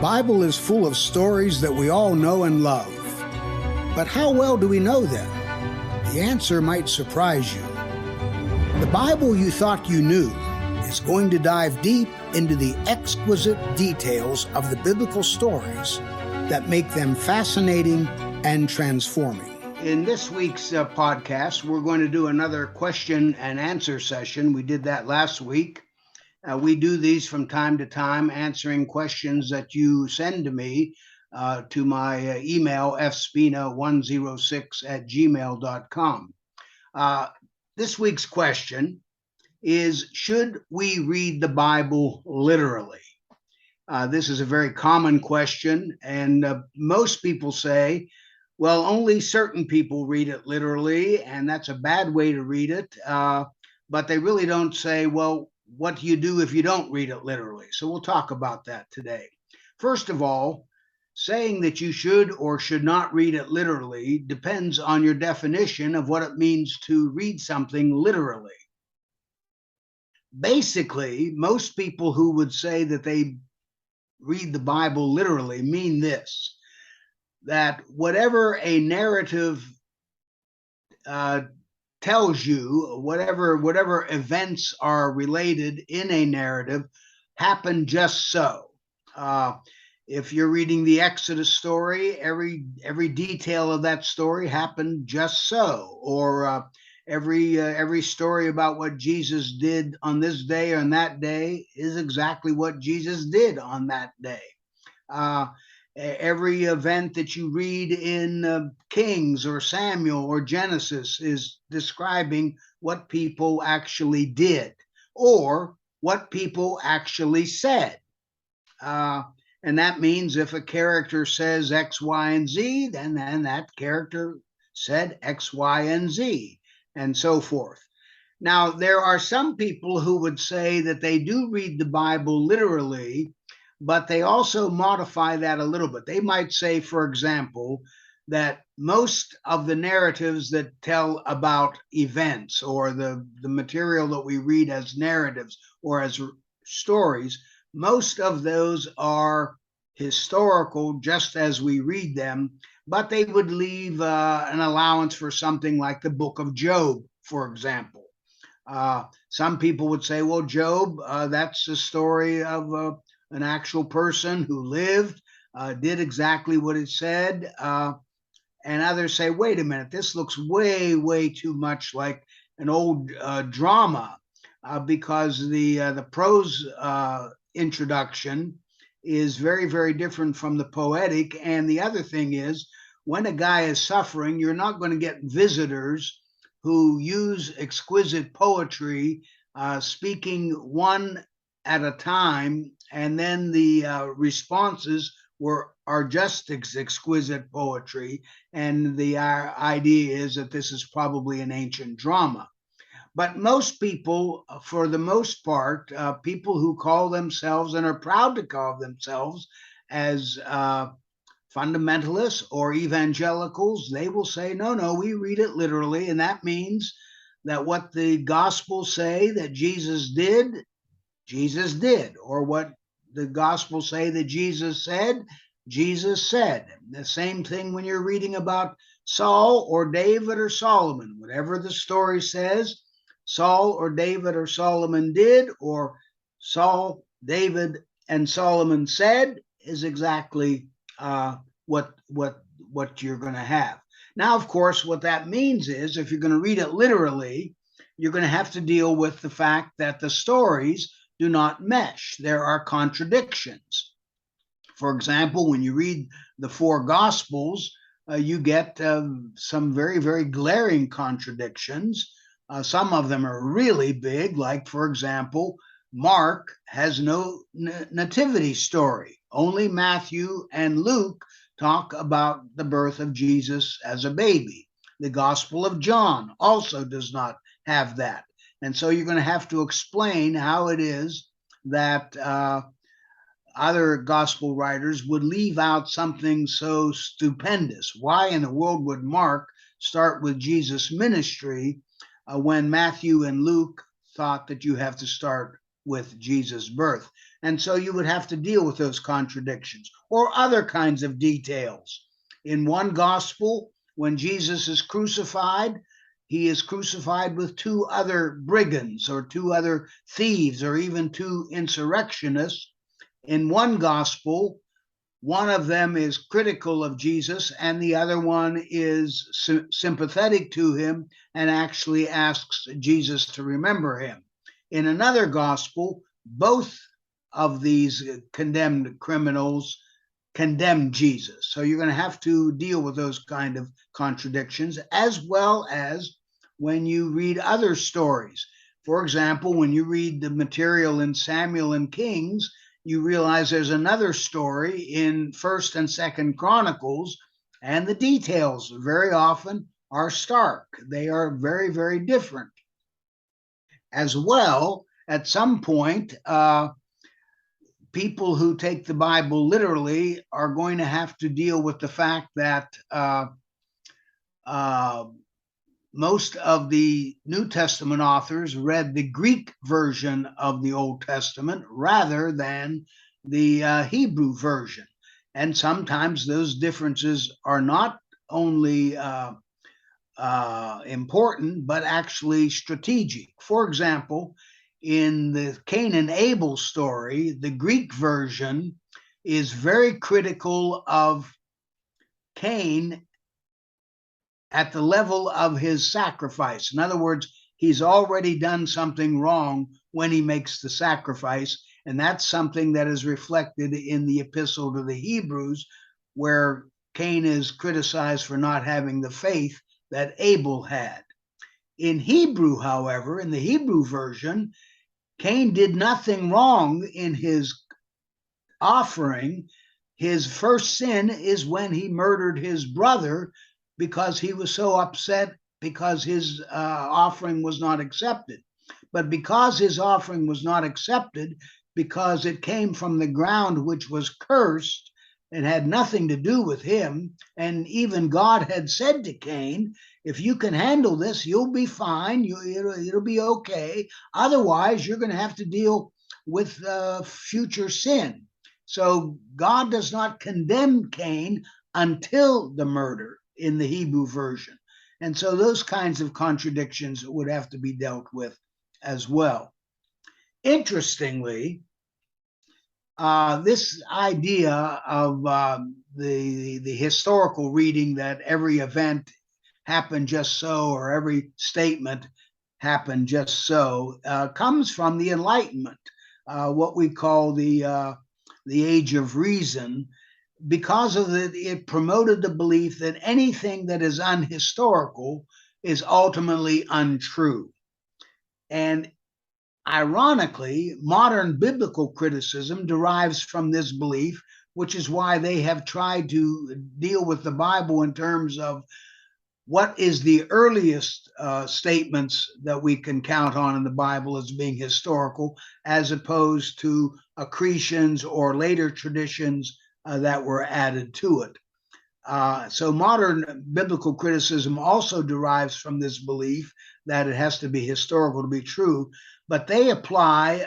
Bible is full of stories that we all know and love. But how well do we know them? The answer might surprise you. The Bible you thought you knew is going to dive deep into the exquisite details of the biblical stories that make them fascinating and transforming. In this week's podcast, we're going to do another question and answer session. We did that last week. We do these from time to time, answering questions that you send to me to my email, fspina106@gmail.com. This week's question is, should we read the Bible literally? This is a very common question, and most people say, well, only certain people read it literally, and that's a bad way to read it, but they really don't say, well, what do you do if you don't read it literally? So we'll talk about that today. First of all, saying that you should or should not read it literally depends on your definition of what it means to read something literally. Basically, most people who would say that they read the Bible literally mean this, that whatever a narrative tells you, whatever events are related in a narrative, happen just so. If you're reading the Exodus story, every detail of that story happened just so. Or every story about what Jesus did on this day or on that day is exactly what Jesus did on that day. Every event that you read in Kings or Samuel or Genesis is describing what people actually did or what people actually said. And that means if a character says X, Y, and Z, then that character said X, Y, and Z, and so forth. Now, there are some people who would say that they do read the Bible literally, but they also modify that a little bit. They might say, for example, that most of the narratives that tell about events or the material that we read as narratives or as stories, most of those are historical just as we read them, but they would leave an allowance for something like the book of Job, for example. Some people would say, well, Job, that's the story of an actual person who lived, did exactly what it said. And others say, wait a minute, this looks way, way too much like an old drama because the prose introduction is very, very different from the poetic. And the other thing is, when a guy is suffering, you're not going to get visitors who use exquisite poetry, speaking one at a time, and then the responses are just exquisite poetry, and the idea is that this is probably an ancient drama. But most people, for the most part, people who call themselves and are proud to call themselves as fundamentalists or evangelicals, they will say, no, we read it literally, and that means that what the Gospels say that Jesus did, or what the Gospels say that Jesus said. The same thing when you're reading about Saul or David or Solomon. Whatever the story says, Saul or David or Solomon did, or Saul, David, and Solomon said, is exactly what you're going to have. Now, of course, what that means is if you're going to read it literally, you're going to have to deal with the fact that the stories do not mesh. There are contradictions. For example, when you read the four Gospels, you get some very, very glaring contradictions. Some of them are really big, like, for example, Mark has no nativity story. Only Matthew and Luke talk about the birth of Jesus as a baby. The Gospel of John also does not have that. And so you're going to have to explain how it is that other gospel writers would leave out something so stupendous. Why in the world would Mark start with Jesus' ministry when Matthew and Luke thought that you have to start with Jesus' birth. And so you would have to deal with those contradictions or other kinds of details. In one gospel, when Jesus is crucified, he is crucified with two other brigands or two other thieves or even two insurrectionists. In one gospel, one of them is critical of Jesus and the other one is sympathetic to him and actually asks Jesus to remember him. In another gospel, both of these condemned criminals condemn Jesus. So you're going to have to deal with those kind of contradictions, as well as when you read other stories. For example, when you read the material in Samuel and Kings, you realize there's another story in First and Second Chronicles, and the details very often are stark. They are very, very different. As well, at some point, people who take the Bible literally are going to have to deal with the fact that most of the New Testament authors read the Greek version of the Old Testament rather than the Hebrew version. And sometimes those differences are not only important, but actually strategic. For example, in the Cain and Abel story, the Greek version is very critical of Cain at the level of his sacrifice. In other words, he's already done something wrong when he makes the sacrifice, and that's something that is reflected in the epistle to the Hebrews, where Cain is criticized for not having the faith that Abel had. In Hebrew, however, in the Hebrew version, Cain did nothing wrong in his offering. His first sin is when he murdered his brother because he was so upset because his offering was not accepted. But because his offering was not accepted, because it came from the ground which was cursed and had nothing to do with him, and even God had said to Cain, if you can handle this, you'll be fine, it'll be okay. Otherwise, you're going to have to deal with future sin. So God does not condemn Cain until the murder in the Hebrew version. And so those kinds of contradictions would have to be dealt with as well. Interestingly, this idea of the historical reading that every event happened just so, or every statement happened just so, comes from the Enlightenment, what we call the Age of Reason, because of it promoted the belief that anything that is unhistorical is ultimately untrue. And ironically, modern biblical criticism derives from this belief, which is why they have tried to deal with the Bible in terms of what is the earliest statements that we can count on in the Bible as being historical, as opposed to accretions or later traditions that were added to it. So modern biblical criticism also derives from this belief that it has to be historical to be true, but they apply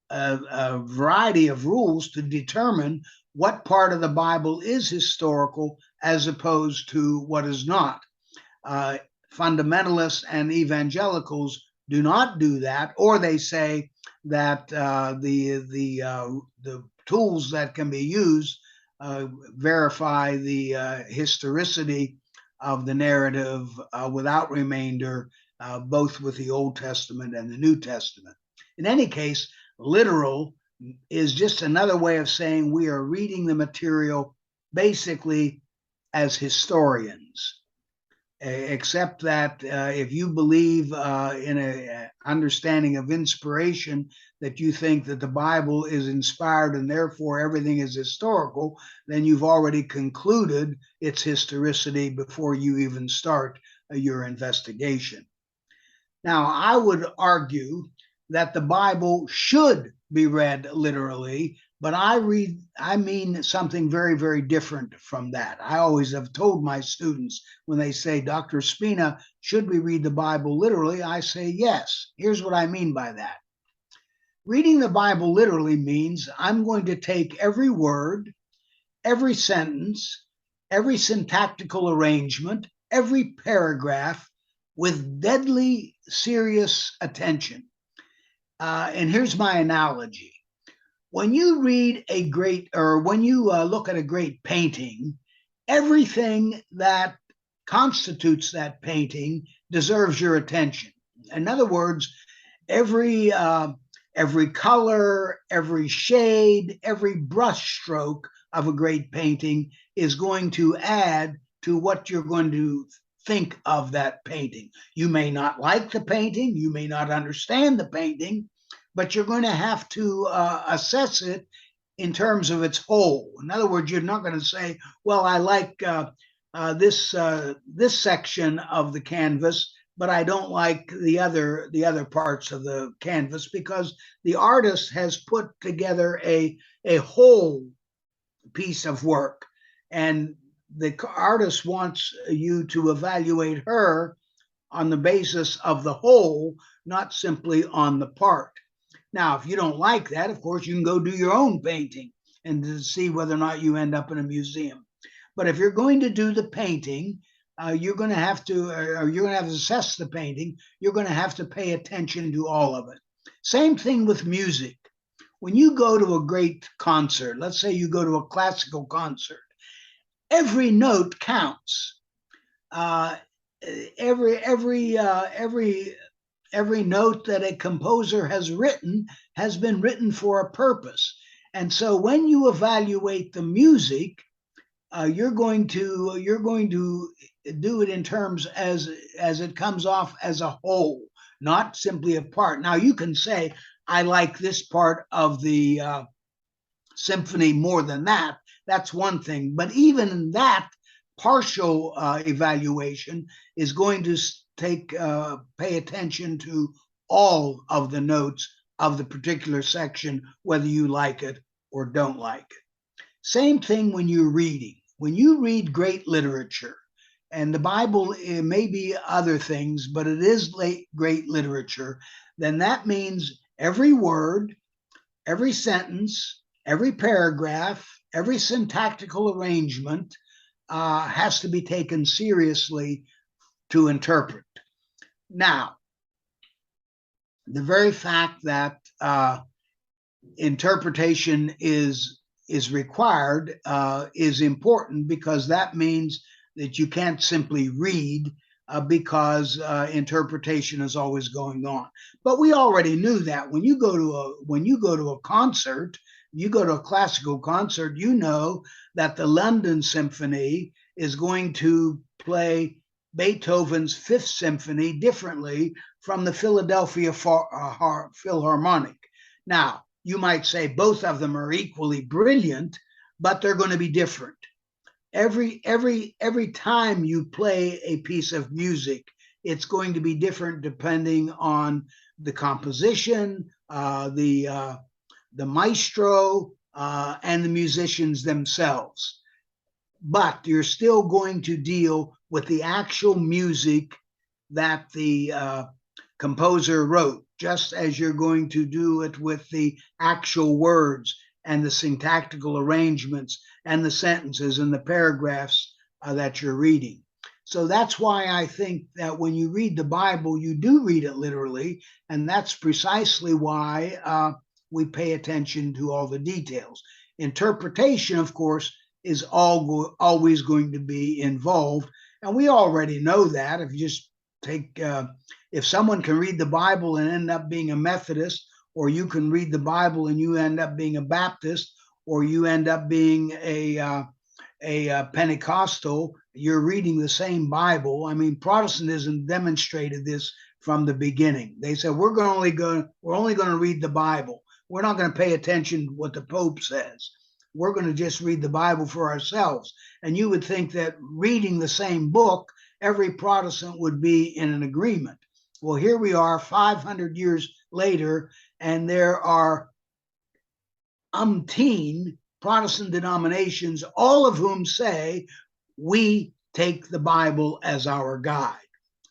a variety of rules to determine what part of the Bible is historical as opposed to what is not. Fundamentalists and evangelicals do not do that, or they say that the tools that can be used verify the historicity of the narrative without remainder, both with the Old Testament and the New Testament. In any case, literal is just another way of saying we are reading the material basically as historians, except that if you believe in an understanding of inspiration, that you think that the Bible is inspired and therefore everything is historical, then you've already concluded its historicity before you even start your investigation. Now, I would argue that the Bible should be read literally, but I mean something very, very different from that. I always have told my students when they say, Dr. Spina, should we read the Bible literally? I say yes. Here's what I mean by that. Reading the Bible literally means I'm going to take every word, every sentence, every syntactical arrangement, every paragraph with deadly serious attention. And here's my analogy. When you read a great, or when you look at a great painting, everything that constitutes that painting deserves your attention. In other words, every every color, every shade, every brush stroke of a great painting is going to add to what you're going to think of that painting. You may not like the painting, you may not understand the painting, but you're going to have to assess it in terms of its whole. In other words, you're not going to say, "Well, I like this section of the canvas, but I don't like the other parts of the canvas," because the artist has put together a whole piece of work, and the artist wants you to evaluate her on the basis of the whole, not simply on the part. Now, if you don't like that, of course, you can go do your own painting and to see whether or not you end up in a museum. But if you're going to do the painting, you're going to have to, or you're going to have to assess the painting. You're going to have to pay attention to all of it. Same thing with music. When you go to a great concert, let's say you go to a classical concert, every note counts. Uh, every note that a composer has been written for a purpose. And so when you evaluate the music, you're going to do it in terms as it comes off as a whole, not simply a part. Now you can say, I like this part of the symphony more than that. That's one thing. But even in that, partial evaluation is going to pay attention to all of the notes of the particular section, whether you like it or don't like it. Same thing when you're reading. When you read great literature, and the Bible, it may be other things, but it is great literature, then that means every word, every sentence, every paragraph, every syntactical arrangement has to be taken seriously to interpret. Now, the very fact that interpretation is required is important, because that means that you can't simply read because interpretation is always going on. But we already knew that when you go to a concert, you go to a classical concert, you know that the London Symphony is going to play Beethoven's Fifth Symphony differently from the Philadelphia Philharmonic. Now, you might say both of them are equally brilliant, but they're going to be different. Every time you play a piece of music, it's going to be different depending on the composition, the maestro, and the musicians themselves. But you're still going to deal with the actual music that the composer wrote, just as you're going to do it with the actual words and the syntactical arrangements and the sentences and the paragraphs that you're reading. So that's why I think that when you read the Bible, you do read it literally, and that's precisely why we pay attention to all the details. Interpretation, of course, is always going to be involved, and we already know that. If you just take, if someone can read the Bible and end up being a Methodist, or you can read the Bible and you end up being a Baptist, or you end up being a Pentecostal, you're reading the same Bible. I mean, Protestantism demonstrated this from the beginning. They said, we're only going to read the Bible. We're not going to pay attention to what the Pope says. We're going to just read the Bible for ourselves. And you would think that reading the same book, every Protestant would be in an agreement. Well, here we are 500 years later, and there are umpteen Protestant denominations, all of whom say we take the Bible as our guide.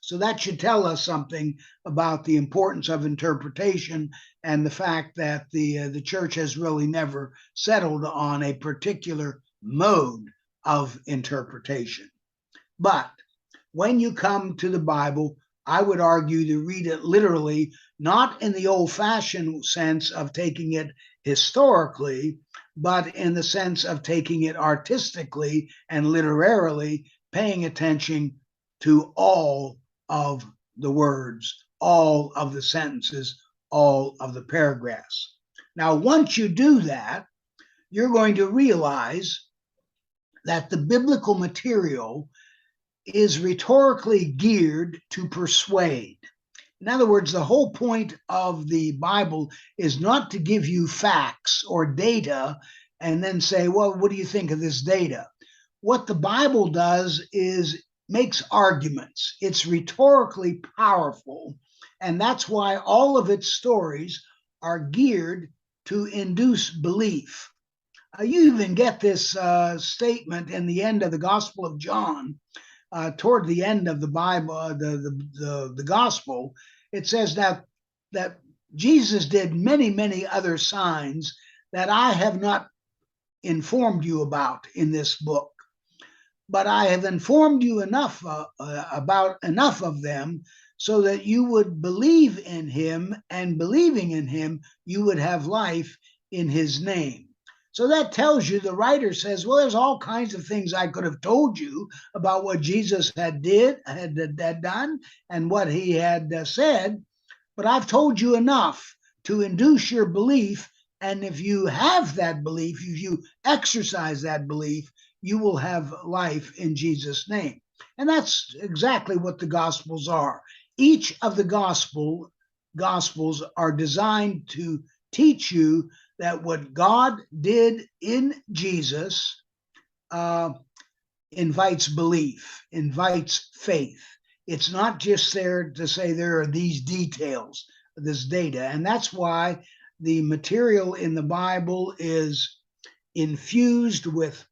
So that should tell us something about the importance of interpretation and the fact that the church has really never settled on a particular mode of interpretation. But when you come to the Bible, I would argue to read it literally, not in the old-fashioned sense of taking it historically, but in the sense of taking it artistically and literarily, paying attention to all of the words, all of the sentences, all of the paragraphs. Now, once you do that, you're going to realize that the biblical material is rhetorically geared to persuade. In other words, the whole point of the Bible is not to give you facts or data and then say, well, what do you think of this data? What the Bible does is makes arguments. It's rhetorically powerful, and that's why all of its stories are geared to induce belief. You even get this statement in the end of the Gospel of John, toward the end of the Bible, the Gospel. It says that Jesus did many other signs that I have not informed you about in this book, but I have informed you enough about enough of them so that you would believe in him, and believing in him, you would have life in his name. So that tells you, the writer says, well, there's all kinds of things I could have told you about what Jesus had done and what he had said, but I've told you enough to induce your belief. And if you have that belief, if you exercise that belief, you will have life in Jesus' name. And that's exactly what the Gospels are. Each of the Gospels are designed to teach you that what God did in Jesus invites belief, invites faith. It's not just there to say there are these details, this data. And that's why the material in the Bible is infused with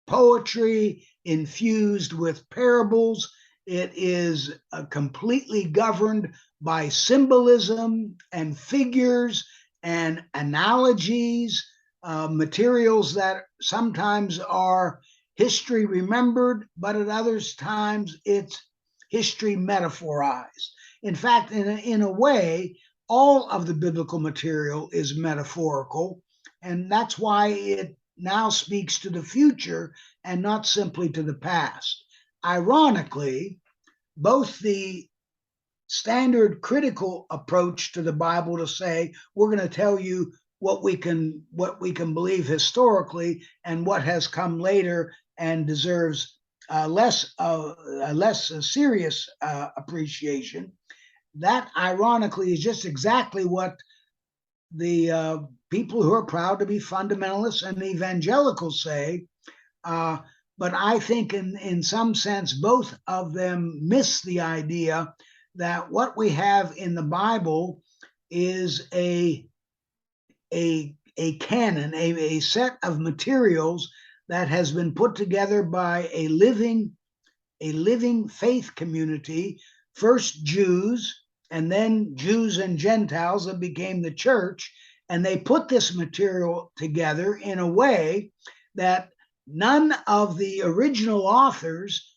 poetry, infused with parables. It is completely governed by symbolism and figures and analogies, materials that sometimes are history remembered, but at other times it's history metaphorized. In fact, in a way, all of the biblical material is metaphorical, and that's why it now speaks to the future and not simply to the past. Ironically, both the standard critical approach to the Bible, to say we're going to tell you what we can believe historically and what has come later and deserves less serious appreciation. That ironically is just exactly what the people who are proud to be fundamentalists and evangelicals say. But I think in some sense, both of them miss the idea that what we have in the Bible is a canon, a set of materials that has been put together by a living faith community, first Jews, and then Jews and Gentiles that became the church. And they put this material together in a way that none of the original authors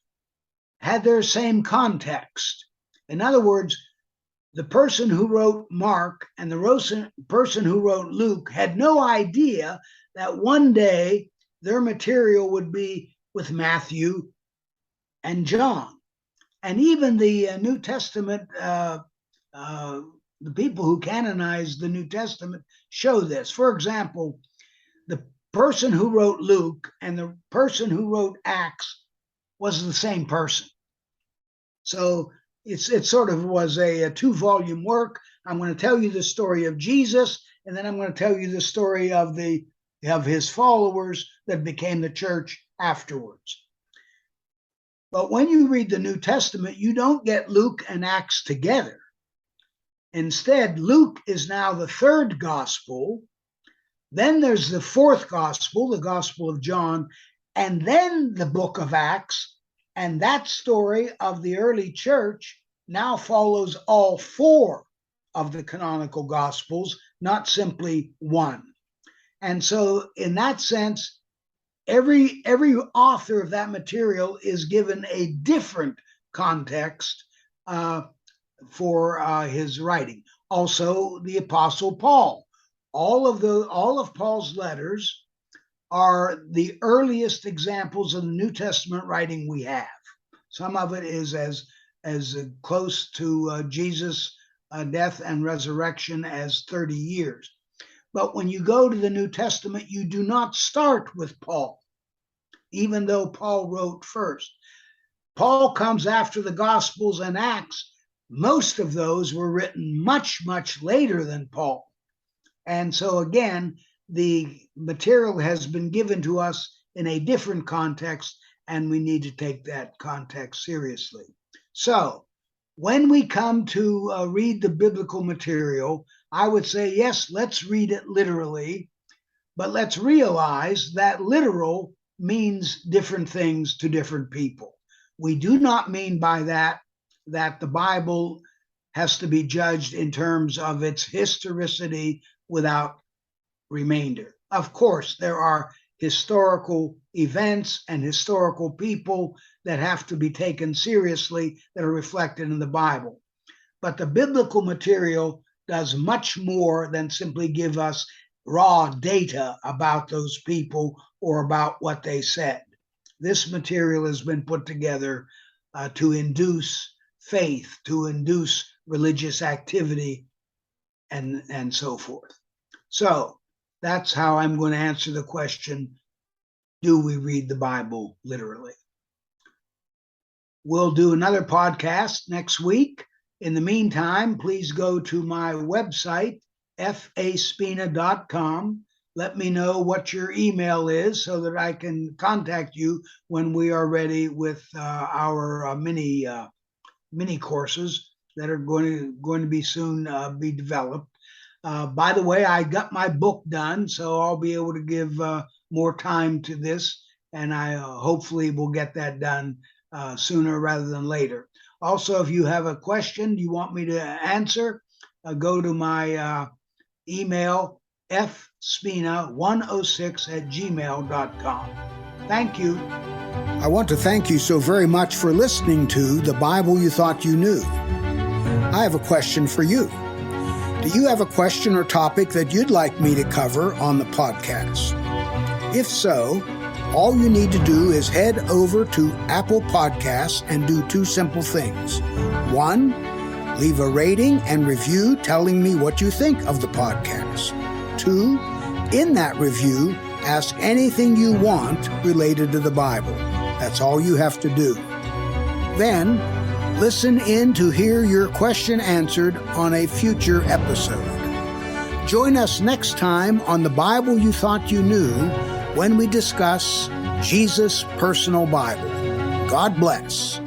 had their same context. In other words, the person who wrote Mark and the person who wrote Luke had no idea that one day their material would be with Matthew and John. And even the New Testament, the people who canonized the New Testament show this. For example, the person who wrote Luke and the person who wrote Acts was the same person. So it sort of was a 2-volume work. I'm going to tell you the story of Jesus, and then I'm going to tell you the story of his followers that became the church afterwards. But when you read the New Testament, you don't get Luke and Acts together. Instead, Luke is now the third gospel. Then there's the fourth gospel, the Gospel of John, and then the book of Acts. And that story of the early church now follows all four of the canonical Gospels, not simply one. And so, in that sense, every author of that material is given a different context for his writing. Also, the Apostle Paul. All of Paul's letters are the earliest examples of the New Testament writing we have. Some of it is as close to Jesus' death and resurrection as 30 years. But when you go to the New Testament, you do not start with Paul, even though Paul wrote first. Paul comes after the Gospels and Acts. Most of those were written much, much later than Paul. And so again, the material has been given to us in a different context, and we need to take that context seriously. So when we come to read the biblical material, I would say, yes, let's read it literally, but let's realize that literal means different things to different people. We do not mean by that the Bible has to be judged in terms of its historicity without remainder. Of course, there are historical events and historical people that have to be taken seriously that are reflected in the Bible. But the biblical material does much more than simply give us raw data about those people or about what they said. This material has been put together to induce faith, to induce religious activity, and so forth. So that's how I'm going to answer the question, do we read the Bible literally? We'll do another podcast next week. In the meantime, please go to my website, faspina.com. Let me know what your email is so that I can contact you when we are ready with our mini courses that are going to be soon be developed. By the way, I got my book done, so I'll be able to give more time to this, and I hopefully will get that done sooner rather than later. Also, if you have a question you want me to answer, go to my email, fspina106@gmail.com. Thank you. I want to thank you so very much for listening to The Bible You Thought You Knew. I have a question for you. Do you have a question or topic that you'd like me to cover on the podcast? If so, all you need to do is head over to Apple Podcasts and do two simple things. One, leave a rating and review telling me what you think of the podcast. Two, in that review, ask anything you want related to the Bible. That's all you have to do. Then, listen in to hear your question answered on a future episode. Join us next time on The Bible You Thought You Knew when we discuss Jesus' personal Bible. God bless.